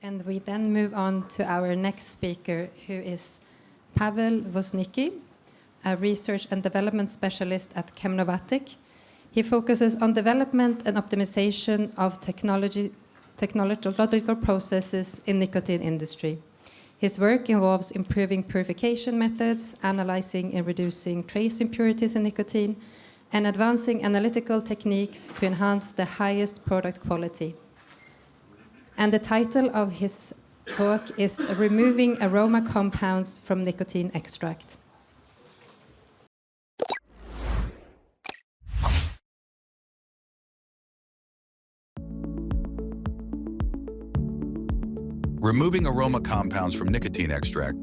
And we then move on to our next speaker, who is Paweł Woźnicki, a research and development specialist at ChemNovatic. He focuses on development and optimization of technological processes in nicotine industry. His work involves improving purification methods, analyzing and reducing trace impurities in nicotine, and advancing analytical techniques to enhance the highest product quality. And the title of his talk is Removing Aroma Compounds from Nicotine Extract. Removing aroma compounds from nicotine extract.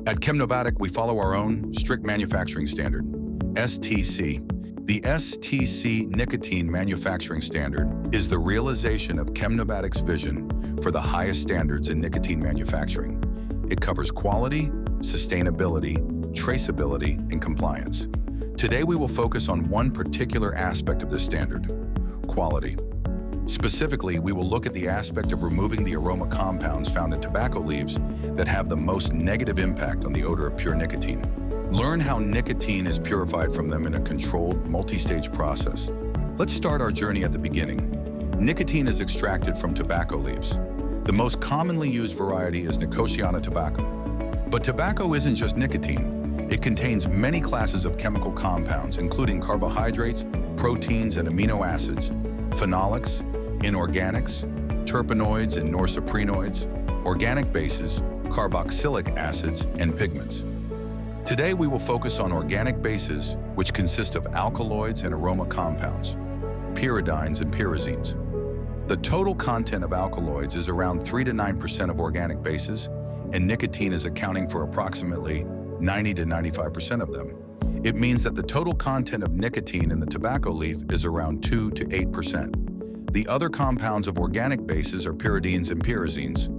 At ChemNovatic, we follow our own strict manufacturing standard, STC. The STC nicotine manufacturing standard is the realization of ChemNovatic's vision for the highest standards in nicotine manufacturing. It covers quality, sustainability, traceability, and compliance. Today, we will focus on one particular aspect of this standard, quality. Specifically, we will look at the aspect of removing the aroma compounds found in tobacco leaves that have the most negative impact on the odor of pure nicotine. Learn how nicotine is purified from them in a controlled, multi-stage process. Let's start our journey at the beginning. Nicotine is extracted from tobacco leaves. The most commonly used variety is Nicotiana tobacco. But tobacco isn't just nicotine. It contains many classes of chemical compounds, including carbohydrates, proteins, and amino acids, phenolics, inorganics, terpenoids and norsaprenoids, organic bases, carboxylic acids, and pigments. Today, we will focus on organic bases, which consist of alkaloids and aroma compounds, pyridines and pyrazines. The total content of alkaloids is around 3 to 9% of organic bases, and nicotine is accounting for approximately 90 to 95% of them. It means that the total content of nicotine in the tobacco leaf is around 2 to 8%. The other compounds of organic bases are pyridines and pyrazines,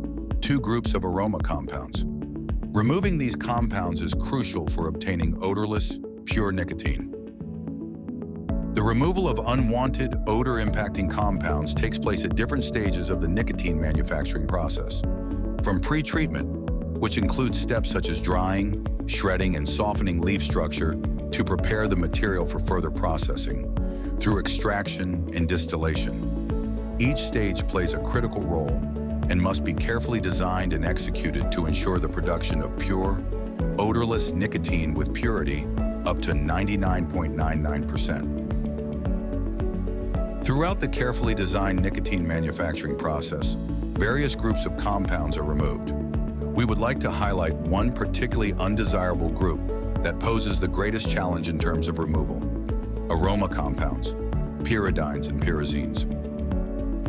two groups of aroma compounds. Removing these compounds is crucial for obtaining odorless, pure nicotine. The removal of unwanted, odor-impacting compounds takes place at different stages of the nicotine manufacturing process. From pre-treatment, which includes steps such as drying, shredding, and softening leaf structure to prepare the material for further processing, through extraction and distillation. Each stage plays a critical role and must be carefully designed and executed to ensure the production of pure, odorless nicotine with purity up to 99.99%. Throughout the carefully designed nicotine manufacturing process, various groups of compounds are removed. We would like to highlight one particularly undesirable group that poses the greatest challenge in terms of removal: aroma compounds, pyridines and pyrazines.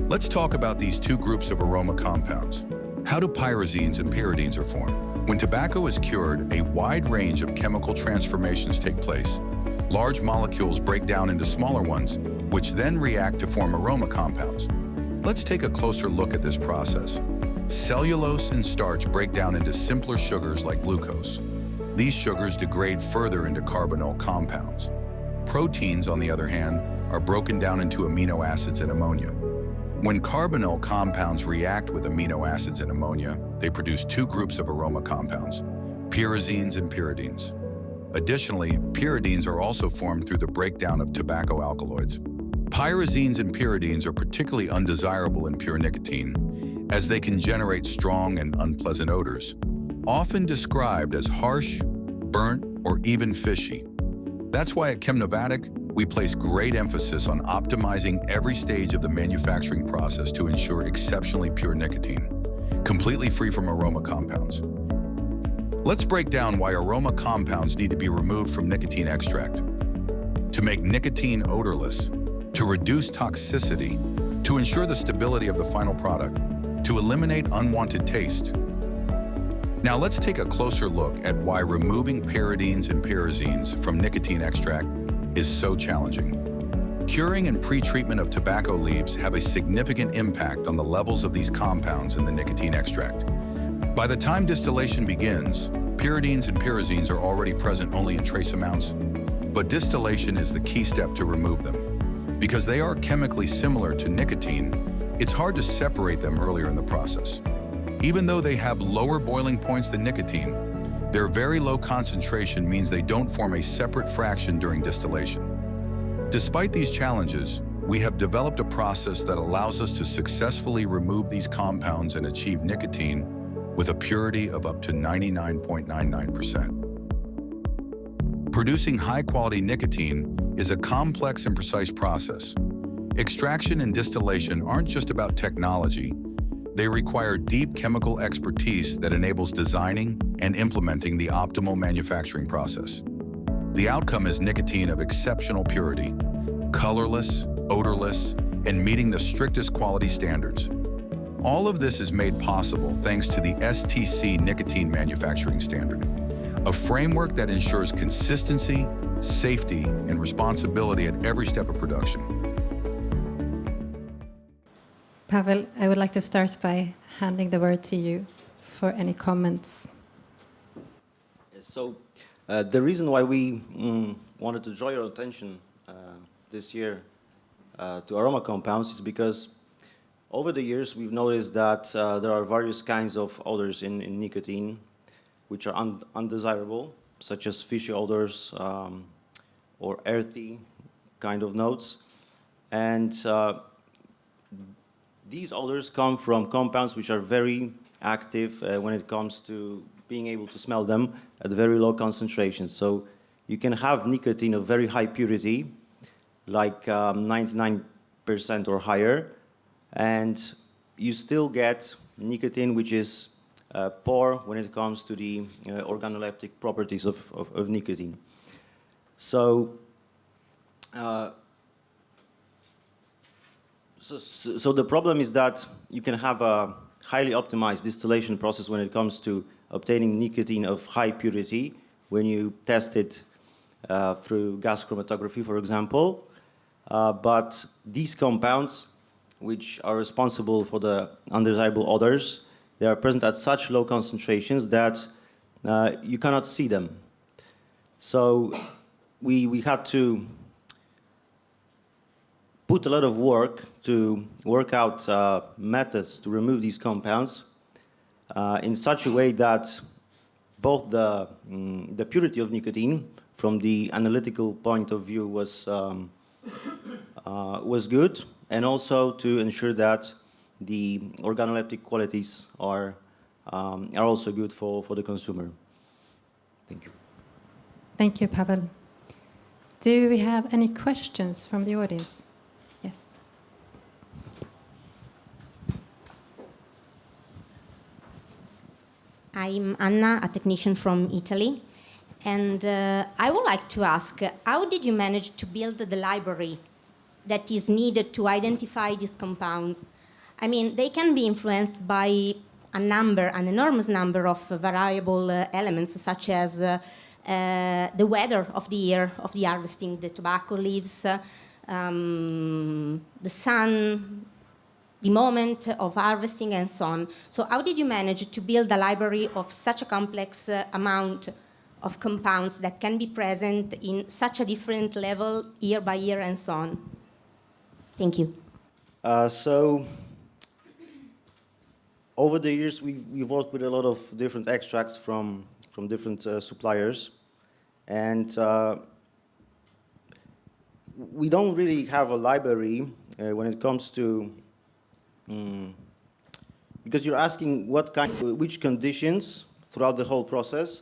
Let's talk about these two groups of aroma compounds. How do pyrazines and pyridines are formed? When tobacco is cured, a wide range of chemical transformations take place. Large molecules break down into smaller ones, which then react to form aroma compounds. Let's take a closer look at this process. Cellulose and starch break down into simpler sugars like glucose. These sugars degrade further into carbonyl compounds. Proteins, on the other hand, are broken down into amino acids and ammonia. When carbonyl compounds react with amino acids and ammonia, they produce two groups of aroma compounds, pyrazines and pyridines. Additionally, pyridines are also formed through the breakdown of tobacco alkaloids. Pyrazines and pyridines are particularly undesirable in pure nicotine, as they can generate strong and unpleasant odors, often described as harsh, burnt, or even fishy. That's why at ChemNovatic, we place great emphasis on optimizing every stage of the manufacturing process to ensure exceptionally pure nicotine, completely free from aroma compounds. Let's break down why aroma compounds need to be removed from nicotine extract. To make nicotine odorless, to reduce toxicity, to ensure the stability of the final product, to eliminate unwanted taste. Now let's take a closer look at why removing pyridines and pyrazines from nicotine extract is so challenging. Curing and pre-treatment of tobacco leaves have a significant impact on the levels of these compounds in the nicotine extract. By the time distillation begins, pyridines and pyrazines are already present only in trace amounts, but distillation is the key step to remove them. Because they are chemically similar to nicotine, it's hard to separate them earlier in the process. Even though they have lower boiling points than nicotine, their very low concentration means they don't form a separate fraction during distillation. Despite these challenges, we have developed a process that allows us to successfully remove these compounds and achieve nicotine with a purity of up to 99.99%. Producing high-quality nicotine is a complex and precise process. Extraction and distillation aren't just about technology. They require deep chemical expertise that enables designing and implementing the optimal manufacturing process. The outcome is nicotine of exceptional purity, colorless, odorless, and meeting the strictest quality standards. All of this is made possible thanks to the STC nicotine manufacturing standard, a framework that ensures consistency, safety, and responsibility at every step of production. Paweł, I would like to start by handing the word to you for any comments. So the reason why we wanted to draw your attention this year to aroma compounds is because over the years we've noticed that there are various kinds of odors in nicotine which are undesirable, such as fishy odors or earthy kind of notes. And these odors come from compounds which are very active when it comes to being able to smell them at very low concentrations. So you can have nicotine of very high purity, like 99% or higher, and you still get nicotine which is poor when it comes to the organoleptic properties of nicotine. So, so the problem is that you can have a highly optimized distillation process when it comes to obtaining nicotine of high purity when you test it through gas chromatography, for example. But these compounds, which are responsible for the undesirable odors, they are present at such low concentrations that you cannot see them. So we had to put a lot of work to work out methods to remove these compounds in such a way that both the purity of nicotine from the analytical point of view was good, and also to ensure that the organoleptic qualities are also good for the consumer. Thank you. Thank you, Paweł. Do we have any questions from the audience? Yes. I'm Anna, a technician from Italy. And I would like to ask, how did you manage to build the library that is needed to identify these compounds? I mean, they can be influenced by an enormous number of variable elements, such as the weather of the year of the harvesting the tobacco leaves, the sun, the moment of harvesting, and so on. So how did you manage to build a library of such a complex amount of compounds that can be present in such a different level year by year and so on? Thank you. So over the years, we've worked with a lot of different extracts from different suppliers, and we don't really have a library when it comes to because you're asking which conditions throughout the whole process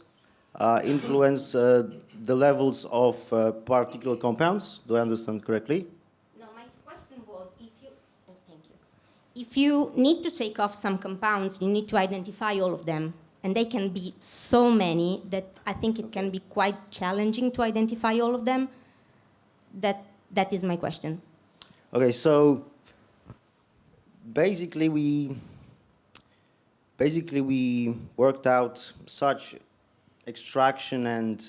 influence the levels of particular compounds. Do I understand correctly? No, my question was if you need to take off some compounds, you need to identify all of them. And they can be so many that I think it can be quite challenging to identify all of them. That is my question. Okay, so basically we worked out such extraction and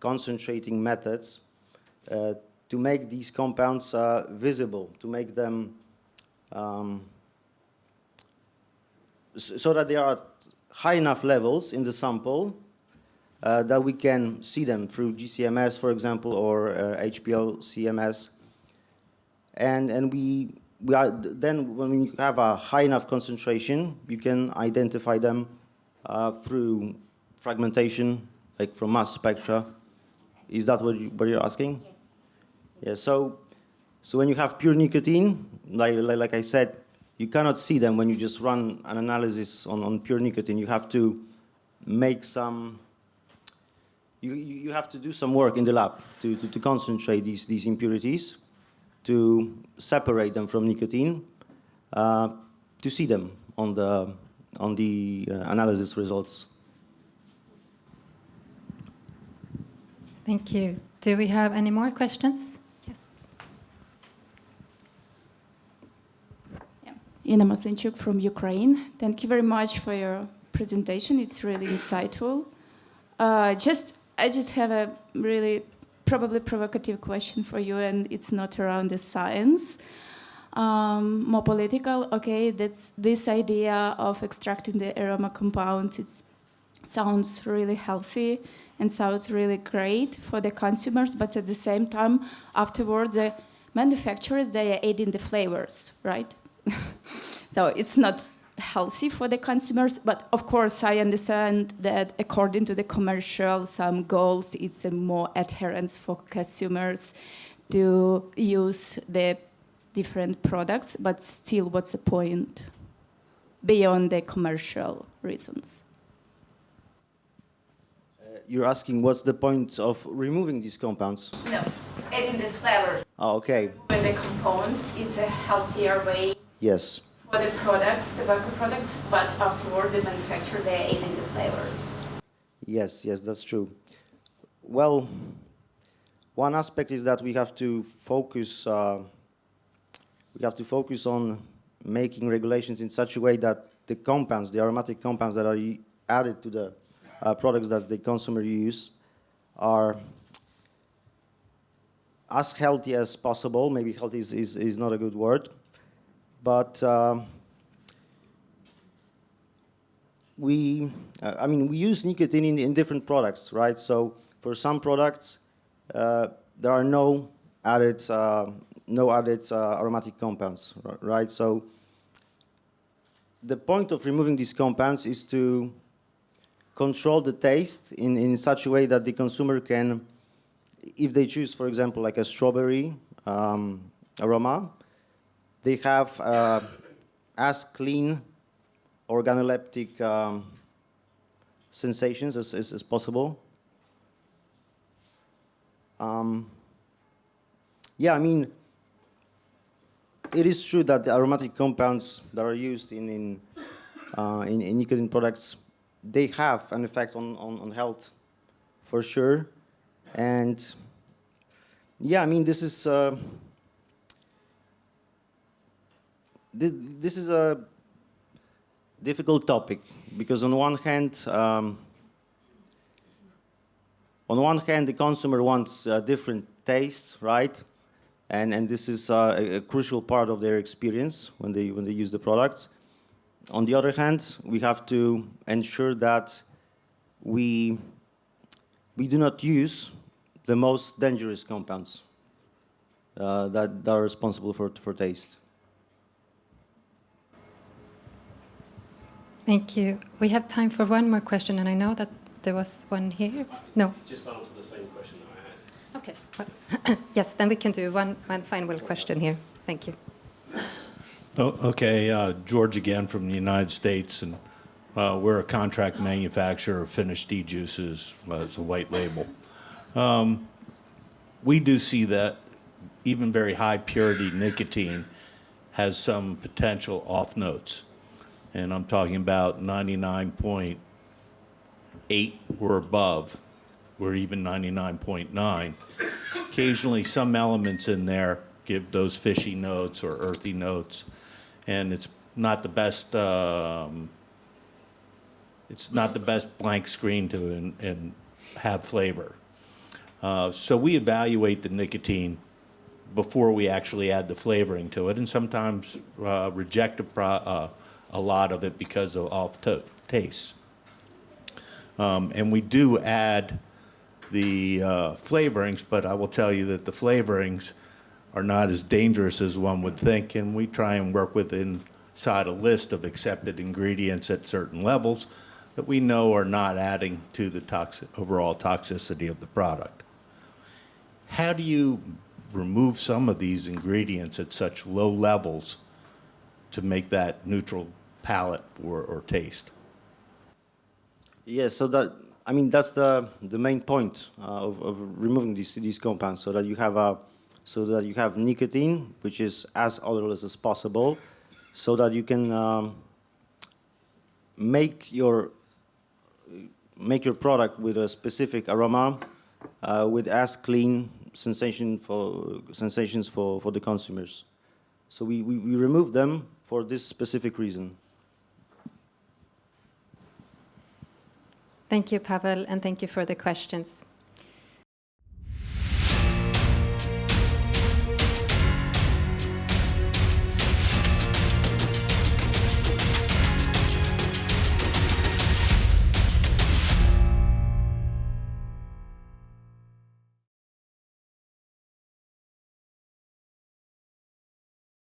concentrating methods to make these compounds visible, to make them so that they are at high enough levels in the sample that we can see them through GCMS, for example, or HPLC-MS. and we are, then when you have a high enough concentration, you can identify them through fragmentation, like from mass spectra. Is that what you're asking? Yes. Yeah. So when you have pure nicotine, like I said, you cannot see them when you just run an analysis on pure nicotine. You have to make some. You have to do some work in the lab to concentrate these impurities, to separate them from nicotine, to see them on the analysis results. Thank you. Do we have any more questions? Yes. Ina Maslinchuk from Ukraine. Thank you very much for your presentation. It's really insightful. I just have a really probably provocative question for you, and it's not around the science. More political. Okay, that's this idea of extracting the aroma compounds. It sounds really healthy and sounds really great for the consumers, but at the same time, afterwards, the manufacturers, they are adding the flavors, right? So it's not healthy for the consumers, but of course I understand that according to the commercial, some goals, it's a more adherence for consumers to use the different products, but still what's the point beyond the commercial reasons? You're asking what's the point of removing these compounds? No, adding the flavors. Oh, okay. When the compounds, it's a healthier way Yes. for the products, tobacco products, but afterward the manufacturer, they're adding the flavors. Yes, that's true. Well, one aspect is that we have to focus. On making regulations in such a way that the compounds, the aromatic compounds that are added to the products that the consumer use, are as healthy as possible. Maybe healthy is not a good word, but we use nicotine in different products, right? So for some products, there are no added aromatic compounds, right? So the point of removing these compounds is to control the taste in such a way that the consumer can, if they choose, for example, like a strawberry aroma, they have as clean organoleptic sensations as possible. Yeah, I mean, it is true that the aromatic compounds that are used in nicotine products, they have an effect on health, for sure. And yeah, I mean, this is a difficult topic because on one hand, the consumer wants different tastes, right? And this is a crucial part of their experience when they use the products. On the other hand, we have to ensure that we do not use the most dangerous compounds that are responsible for taste. Thank you. We have time for one more question, and I know that there was one here. No. Just answer the same question that I had. Okay. Well, yes, then we can do one final question here. Thank you. Okay, George again from the United States, and we're a contract manufacturer of finished e-juices as a white label. We do see that even very high purity nicotine has some potential off notes, and I'm talking about 99.8 or above, or even 99.9. Occasionally, some elements in there give those fishy notes or earthy notes, and it's not the best. It's not the best blank screen to and have flavor. So we evaluate the nicotine before we actually add the flavoring to it, and sometimes reject a lot of it because of off taste. And we do add the flavorings, but I will tell you that the flavorings are not as dangerous as one would think, and we try and work inside a list of accepted ingredients at certain levels that we know are not adding to the overall toxicity of the product. How do you remove some of these ingredients at such low levels to make that neutral palate or taste? Yes, so that's the main point of removing these compounds, so that you have nicotine, which is as odorless as possible, so that you can make your product with a specific aroma, with as clean sensations for the consumers. So we remove them for this specific reason. Thank you, Paweł, and thank you for the questions.